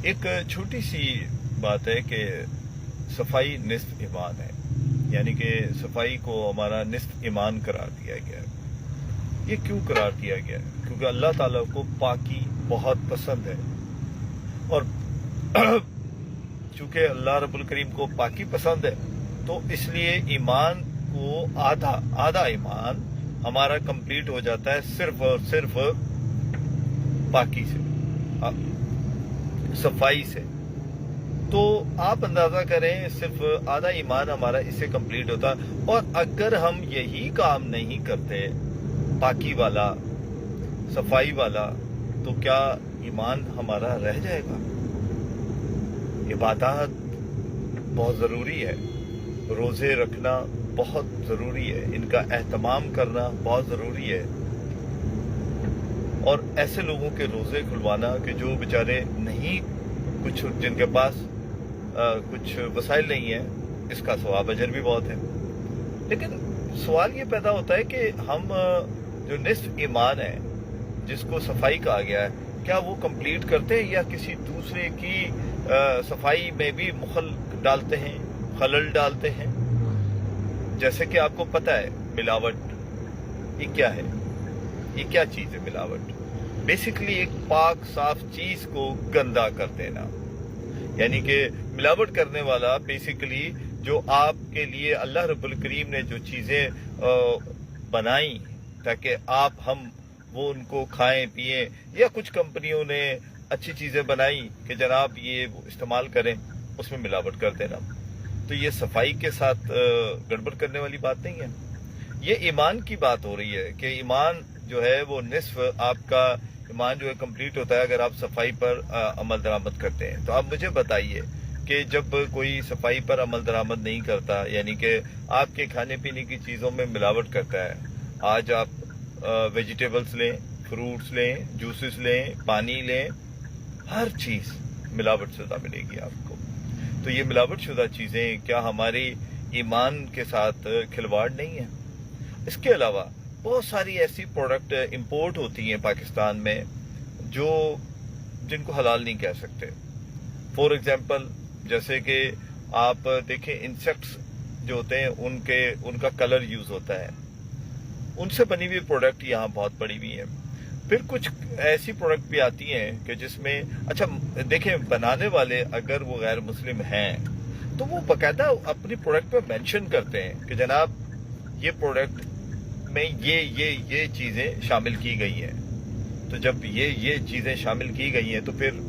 ایک چھوٹی سی بات ہے کہ صفائی نصف ایمان ہے، یعنی کہ صفائی کو ہمارا نصف ایمان قرار دیا گیا ہے۔ یہ کیوں قرار دیا گیا ہے؟ کیونکہ اللہ تعالیٰ کو پاکی بہت پسند ہے، اور چونکہ اللہ رب الکریم کو پاکی پسند ہے تو اس لیے ایمان کو آدھا ایمان ہمارا کمپلیٹ ہو جاتا ہے صرف اور صرف پاکی سے، صفائی سے۔ تو آپ اندازہ کریں صرف آدھا ایمان ہمارا اس سے کمپلیٹ ہوتا، اور اگر ہم یہی کام نہیں کرتے پاکی والا، صفائی والا، تو کیا ایمان ہمارا رہ جائے گا؟ عبادات بہت ضروری ہے، روزے رکھنا بہت ضروری ہے، ان کا اہتمام کرنا بہت ضروری ہے، اور ایسے لوگوں کے روزے کھلوانا کہ جو بیچارے نہیں، کچھ جن کے پاس کچھ وسائل نہیں ہیں، اس کا ثواب اجر بھی بہت ہے۔ لیکن سوال یہ پیدا ہوتا ہے کہ ہم جو نصف ایمان ہے جس کو صفائی کہا گیا ہے، کیا وہ کمپلیٹ کرتے ہیں یا کسی دوسرے کی صفائی میں بھی خلل ڈالتے ہیں؟ جیسے کہ آپ کو پتہ ہے ملاوٹ یہ کیا ہے، یہ کیا چیز ہے ملاوٹ؟ بیسیکلی ایک پاک صاف چیز کو گندا کر دینا، یعنی کہ ملاوٹ کرنے والا بیسیکلی جو آپ کے لیے اللہ رب الکریم نے جو چیزیں بنائیں تاکہ ہم وہ ان کو کھائیں پیئیں، یا کچھ کمپنیوں نے اچھی چیزیں بنائی کہ جناب یہ استعمال کریں، اس میں ملاوٹ کر دینا، تو یہ صفائی کے ساتھ گڑبڑ کرنے والی بات نہیں ہے۔ یہ ایمان کی بات ہو رہی ہے کہ ایمان جو ہے وہ نصف آپ کا ایمان جو ہے کمپلیٹ ہوتا ہے اگر آپ صفائی پر عمل درآمد کرتے ہیں۔ تو آپ مجھے بتائیے کہ جب کوئی صفائی پر عمل درآمد نہیں کرتا، یعنی کہ آپ کے کھانے پینے کی چیزوں میں ملاوٹ کرتا ہے، آج آپ ویجیٹیبلز لیں، فروٹس لیں، جوسز لیں، پانی لیں، ہر چیز ملاوٹ شدہ ملے گی آپ کو۔ تو یہ ملاوٹ شدہ چیزیں کیا ہماری ایمان کے ساتھ کھلواڑ نہیں ہیں؟ اس کے علاوہ بہت ساری ایسی پروڈکٹ امپورٹ ہوتی ہیں پاکستان میں جن کو حلال نہیں کہہ سکتے۔ فور ایگزامپل جیسے کہ آپ دیکھیں انسیکٹس جو ہوتے ہیں ان کا کلر یوز ہوتا ہے، ان سے بنی ہوئی پروڈکٹ یہاں بہت پڑی ہوئی ہیں۔ پھر کچھ ایسی پروڈکٹ بھی آتی ہیں کہ جس میں اچھا دیکھیں بنانے والے اگر وہ غیر مسلم ہیں تو وہ باقاعدہ اپنی پروڈکٹ پہ مینشن کرتے ہیں کہ جناب یہ پروڈکٹ میں یہ چیزیں شامل کی گئی ہیں۔ تو جب یہ چیزیں شامل کی گئی ہیں تو پھر